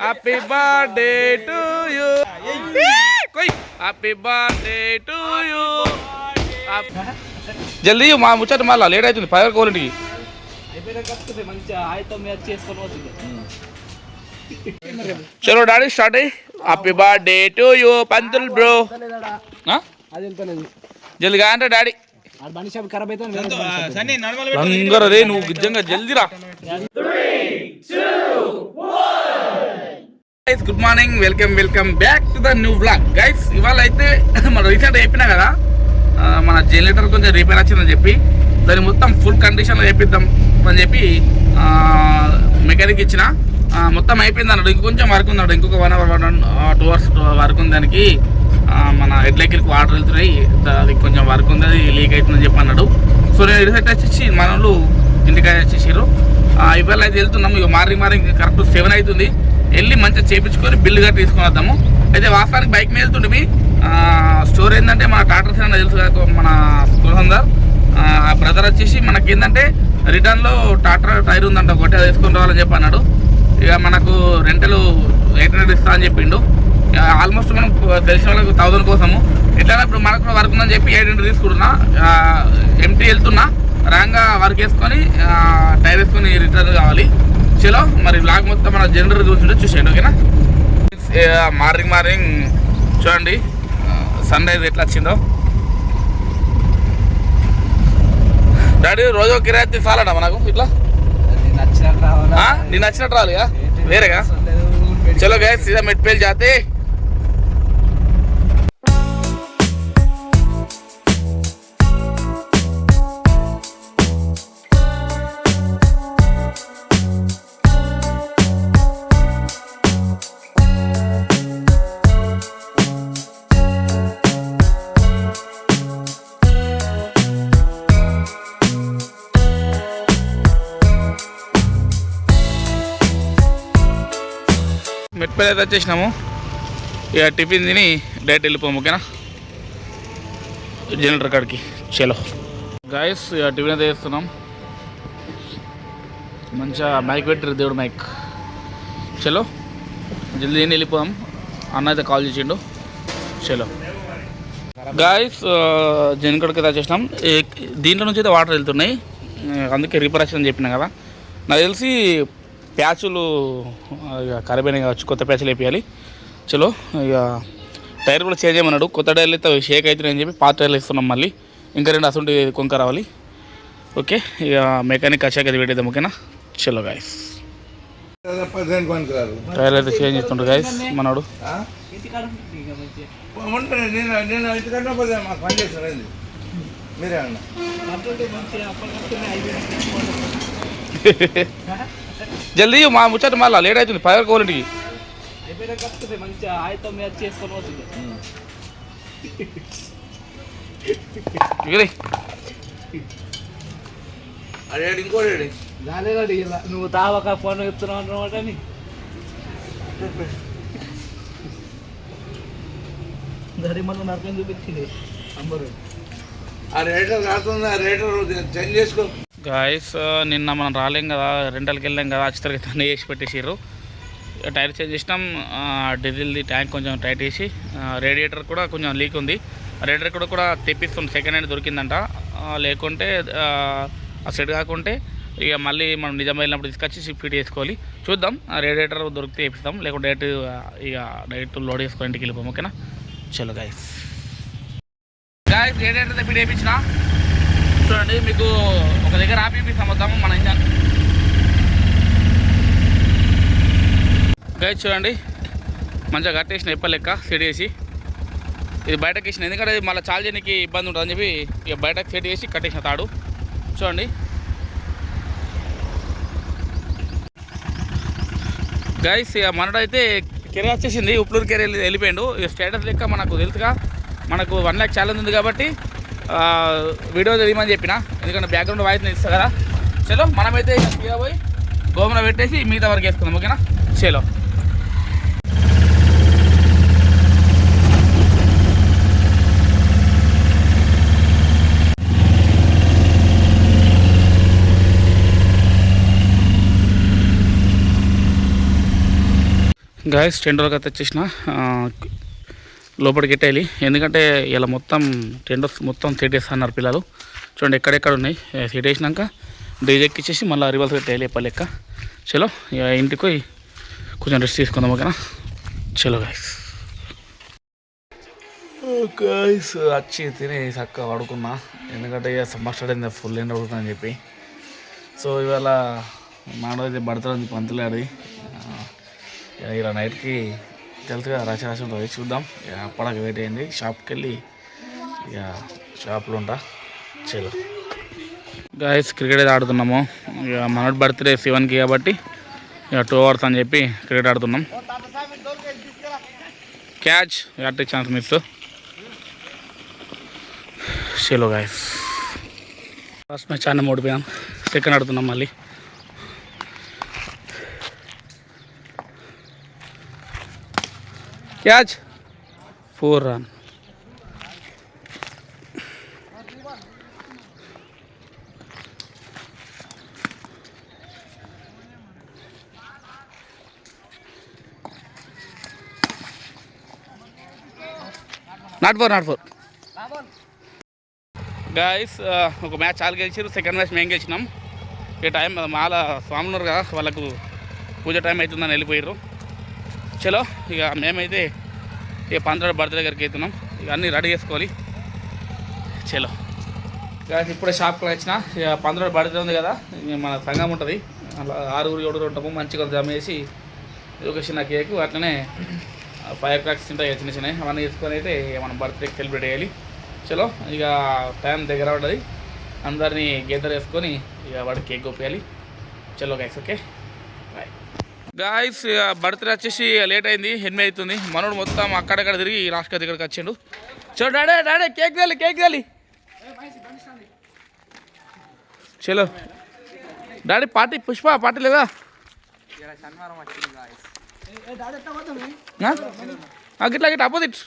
Happy birthday to you happy birthday to you జల్దీ మా ముచ్చట మళ్ళా లేట్ అవుతుంది పవర్ క్వాలిటీకి చలో డాడీ స్టార్ట్ అయ్యి happy birthday to you Pantul bro జల్దిగా అంటే డాడీ రే నువ్వు నిజంగా జల్దీరా. Good morning, welcome back to the new vlog guys. ఇవాళ అయితే మన రీసెంట్ చెప్పినా కదా మన జనరేటర్ కొంచెం రిపేర్ వచ్చిందని చెప్పి దాన్ని మొత్తం ఫుల్ కండిషన్లో చేపిద్దాం అని చెప్పి మెకానిక్ ఇచ్చిన. మొత్తం అయిపోయింది అన్నాడు. ఇంకొంచెం వర్క్ ఉంది అన్నాడు. ఇంకొక 1 hour 2 hours వర్క్ ఉంది. దానికి మన హెడ్లైట్కి వాటర్ వెళ్తున్నాయి, అది కొంచెం వర్క్ ఉంది, అది లీక్ అవుతుందని చెప్పి అన్నాడు. సో నేను రిసెట్ వచ్చేసి మన వాళ్ళు ఇంటికి వచ్చేసారు. ఇవాళ అయితే వెళ్తున్నాం. ఇక మార్నింగ్ కరెక్ట్ 7 అవుతుంది. వెళ్ళి మంచిగా చేయించుకొని బిల్లు గట్టి తీసుకొని వద్దాము. అయితే వాస్తవానికి బైక్ మీద వెళ్తుంటే స్టోర్ ఏంటంటే మన టాటా సినా తెలుసు కదా, మన సురేందర్ ఆ బ్రదర్ వచ్చేసి మనకి ఏంటంటే రిటర్న్లో టాటా టైర్ ఉందంట ఒకటి, అది వేసుకొని రావాలని చెప్పి అన్నాడు. ఇక మనకు రెంటలు 800 ఇస్తా అని చెప్పిండు. ఆల్మోస్ట్ మనం తెలిసిన వాళ్ళకి 1000 కోసము ఎట్లా ఇప్పుడు మనకు కూడా వర్క్ ఉందని చెప్పి 800 తీసుకుంటున్నా. ఎంటీ వెళ్తున్నా, రాంగా వర్క్ వేసుకొని టైర్ వేసుకొని రిటర్న్ కావాలి. చలో మరి బ్లాగ్ మొత్తం మన జనరల్ గురించి చూసేయండి, ఓకేనా. మార్నింగ్ చూడండి సన్ రైజ్ ఎట్లా వచ్చిందో. డాడీ రోజు కిరాయి చాలడా మనకు ఇట్లా నేను నచ్చినట్టు రావాలి వేరేగా. చలో గైస్ సీదా మెట్పేల్ జాతే. మెట్పల్లి అయితే వచ్చేసినాము. ఇక టిఫిన్ తిని డైరెక్ట్ వెళ్ళిపోము, ఓకేనా జనరేటర్ కాడికి. చలో గాయస్ ఇక టిఫిన్ అయితే చేస్తున్నాం. మంచిగా మైక్ పెట్టారు, దేవుడు మైక్. చలో జల్దీ తిని వెళ్ళిపోదాం. అన్న అయితే కాల్ చేసిండు. చలో గాయస్ జనరేటర్ అయితే వచ్చేసినాం. దీంట్లో నుంచి అయితే వాటర్ వెళ్తున్నాయి, అందుకే రిపేర్ వచ్చిందని చెప్పినా కదా. నాకు తెలిసి ప్యాచులు ఇక ఖరాబ్ అయినాయి కావచ్చు, కొత్త ప్యాచులు వేయాలి. చలో ఇక టైర్ కూడా చేంజ్ చేయమన్నాడు. కొత్త టైర్లు అయితే షేక్ అవుతున్నాయని చెప్పి పాత టైర్లు ఇస్తున్నాం. మళ్ళీ ఇంకా 2 అసలు కొంక రావాలి. ఓకే ఇక మెకానిక్ వచ్చాక అది పెట్టేద్దాం, ఓకేనా. చలో గాయస్ టైర్లు అయితే చేంజ్ చేస్తుండ్రు గాయస్ మనోడు. జల్దీ మా ముచ్చట మళ్ళా లేట్ అవుతుంది పవర్ క్వాలిటీకి. ఇంకోటి నువ్వు తావక ఫోన్ చెప్తున్నావు అన్నమాట. మళ్ళీ నరకం చూపించింది చేంజ్ చేసుకో. గాయస్ నిన్న మనం రాలేం కదా, రెంటల్కి వెళ్ళాం కదా, అచ్చితరకి అన్నీ వేసి పెట్టేసారు. టైర్ చేంజ్ చేసినాం. డీజిల్ది ట్యాంక్ కొంచెం టైట్ చేసి, రేడియేటర్ కూడా కొంచెం లీక్ ఉంది. రేడియేటర్ కూడా తెప్పిస్తుంది, సెకండ్ హ్యాండ్ దొరికిందంట. లేకుంటే ఆ సెట్ కాకుంటే ఇక మళ్ళీ మనం నిజం వెళ్ళినప్పుడు తీసుకొచ్చి ఫిట్ చేసుకోవాలి. చూద్దాం, రేడియేటర్ దొరికితే వేపిస్తాం, లేకుంటే డైరెక్ట్ లోడ్ చేసుకొని ఇంటికి వెళ్ళిపోం, ఓకేనా. చలో గాయస్ రేడియేటర్ ఫిట్ వేయించిన చూడండి. మీకు ఒక దగ్గర ఆపిస్తాం మొత్తం మన ఇంజన్. గైస్ చూడండి మంచిగా కట్టేసిన ఎప్ప లెక్క సెట్ చేసి ఇది బయటకు వేసిన, ఎందుకంటే మళ్ళీ చాలు చేయడానికి ఇబ్బంది ఉంటుందని చెప్పి ఇక బయటకు సెట్ చేసి కట్టేసిన తాడు. చూడండి గైస్ ఇక మనడైతే కెరీర్ వచ్చేసింది, ఉప్లూరు కెరీర్ వెళ్ళిపోయాడు. ఇక స్టేటస్ లెక్క మనకు తెలుసుగా, మనకు 1 lakh ఛాలెంజ్ ఉంది కాబట్టి వీడియో తెలియమని చెప్పిన, ఎందుకంటే బ్యాక్గ్రౌండ్ వాయిస్ ఇస్తా కదా. చలో మనమైతే ఇక పోయి గోమలో పెట్టేసి మిగతా వరకు వేసుకుందాం, ఓకేనా. చలో గాయస్ 10 రోజులకి అయితే వచ్చేసిన లోపలికి ఎట్టేయాలి, ఎందుకంటే ఇలా మొత్తం టెంట్ మొత్తం సెట్ వేస్తున్నారు పిల్లలు. చూడండి ఎక్కడెక్కడ ఉన్నాయి. సెట్ వేసినాక డీజే ఎక్కిచ్చేసి మళ్ళీ రివర్స్ పెట్టేయాలి ఎప్పటి లెక్క. చలో ఇక ఇంటికి పోయి కొంచెం రెస్ట్ తీసుకుందాం. ఓకేనా, చలో గాయస్. గాయస్ వచ్చి తిని చక్కగా పడుకున్నా, ఎందుకంటే ఇక సమ్మర్ స్టార్ట్ అయింది, ఫుల్ ఎండ పడుతుందని చెప్పి. సో ఇవాళ నాడైతే పడుతుంది పంతులాడి. ఇలా నైట్కి తెలుసుగా రాసి ఉంటుంది, చూద్దాం. ఇక అప్పటికి వెయిట్ అయ్యింది, షాప్కి వెళ్ళి ఇక షాప్లో ఉంటా. చలో గాయస్, క్రికెట్ అయితే ఆడుతున్నాము. ఇక మనోడి బర్త్డే 7కి కాబట్టి ఇక 2 hours అని చెప్పి క్రికెట్ ఆడుతున్నాం. క్యాచ్ అట్టే ఛాన్స్ మిస్. చలో గాయస్, ఫస్ట్ మ్యాచ్ చాలా ఓడిపోయాం, సెకండ్ ఆడుతున్నాం మళ్ళీ. Catch 4 run. Not four guys. ఒక మ్యాచ్ చాలా గెలిచారు, సెకండ్ మ్యాచ్ మేము గెలిచినాం. ఈ టైం మాల స్వామి ఉన్నారు కదా, వాళ్ళకు పూజ టైం అవుతుందని వెళ్ళిపోయారు. చలో ఇక మేమైతే ఇక పంతుడు బర్త్డే దగ్గరికి వెళ్తున్నాం, ఇక అన్నీ రెడీ చేసుకోవాలి. చలో గాయస్, ఇప్పుడే షాప్కి వచ్చిన. ఇక పంతుడు బర్త్డే ఉంది కదా, మన సంఘం ఉంటుంది, అలా 6-7 ఉంటాము. మంచిగా జమ చేసి ఒక చిన్న కేకు, అట్లనే ఫైర్ క్రాక్స్ ఉంటాయి చిన్న చిన్నవి, అవన్నీ తీసుకొని అయితే మనం బర్త్డేకి సెలబ్రేట్ చేయాలి. చలో ఇక టైం దగ్గర ఉంటుంది, అందరినీ గేదర్ వేసుకొని ఇక వాడికి కేక్ కొప్పేయాలి. చలో guys, okay bye. Guys birthday వచ్చేసి లేట్ అయింది, 8 అవుతుంది. మనోడు మొత్తం అక్కడక్కడ తిరిగి లాస్ట్గా దగ్గరికి వచ్చిండు. చలో డాడీ కేక్ తేలి. చలో డాడీ పార్టీ, పుష్ప పార్టీ లేదా? గిట్లా అపోజిట్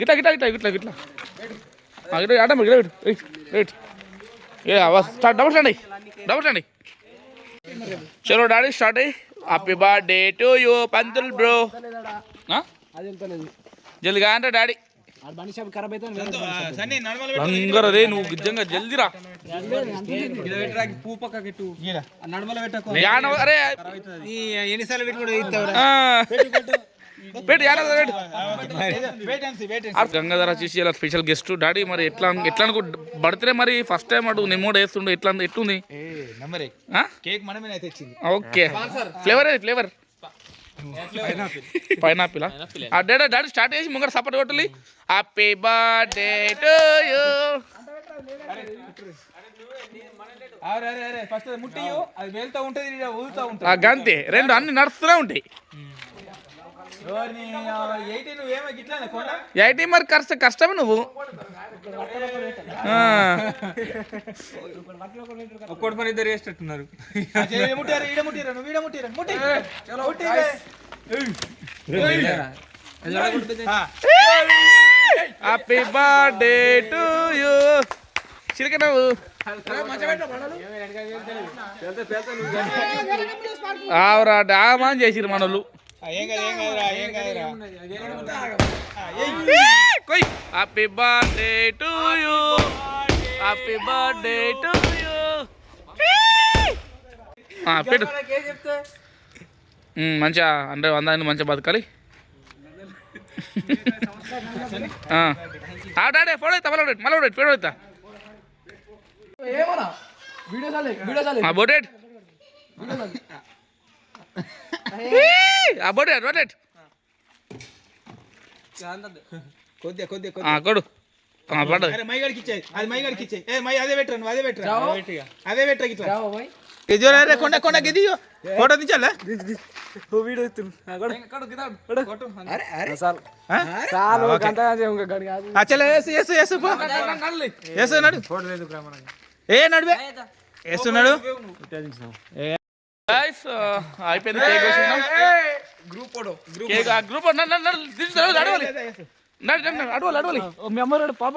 గిట్లా ఆడమ్మ డబుల్ స్టాండ్. చలో డాడీ స్టార్ట్ అయ్యి. Happy birthday to you Pantul bro. జల్దిగా అంటే డాడీ రే, నువ్వు నిజంగా జల్దిరా. గంగాధర వచ్చేసి ఇలా స్పెషల్ గెస్ట్ డాడీ. మరి ఎట్లా బర్త్డే మరి ఫస్ట్ టైం అటు నిమ్మోడు వేస్తుండే, ఎట్లుంది? Okay, flavour pineapple. Daddy start చేసి ముంగర సపోర్ట్ కొట్టాలి. Happy birthday to you. గంతే, రెండు అన్ని నడుస్తూనే ఉంటాయి. 18 మరి కష్టమే నువ్వు. ఒక్కటి పని ఇద్దరు వేసేటట్టున్నారు. Happy birthday to you. చిలక నువ్వు ఆవరా డామా చేసిరు మనోళ్ళు. Happy birthday to you, happy birthday to you. పెట్టు మంచిగా 100 మంచిగా బతకాలి. డాడీ ఫోటో అవుతా మళ్ళీ ఫోటో అవుతా బోటెడ్ కొడు కొండ గిది ఫోటో దించాలా? వేస్తున్నాడు. అయిపోయింది గ్రూప్ అడవాలి మీ అమ్మ పాప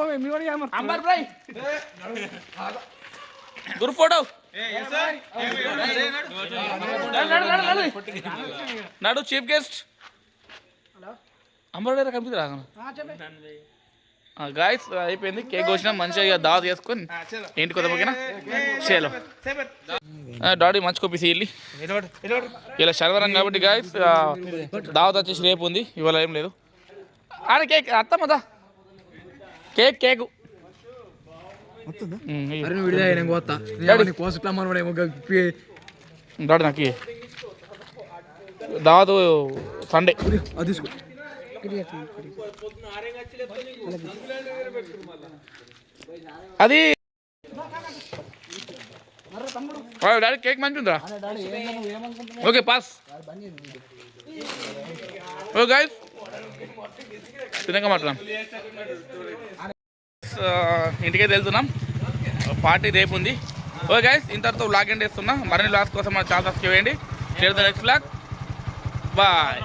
గ్రూప్ ఫోటో నాడు చీఫ్ గెస్ట్ అమ్మగారు కంపెనీ రాగను గాయస్ అయిపోయింది. కేక్ కోసినా మంచిగా దావత్ చేసుకొని ఇంటికి కొత్త పోయినా చేలో డాడీ మంచి కొప్పేసి వెళ్ళి ఇలా శనివారం కాబట్టి గాయస్ దావత్ వచ్చేసి రేపు ఉంది, ఇవాళ ఏం లేదు. ఆడ కేక్ అత్తమ్మదా కేక్ కేకు డాడీ నాకు దావత్ సండే అది డాడీ కేక్ మంచి ఉందా? Okay pass. ఓ గైస్ తినక మాట్లాడదాం. ఇంటికైతే వెళ్తున్నాం, పార్టీ రేపు ఉంది. ఓకే గైస్ ఇంతటితో వ్లాగ్ ఎండ్ చేస్తున్నా. మరిన్ని వ్లాగ్స్ కోసం మన ఛానల్ సబ్స్క్రైబ్ చేయండి. Share the next vlog. Bye.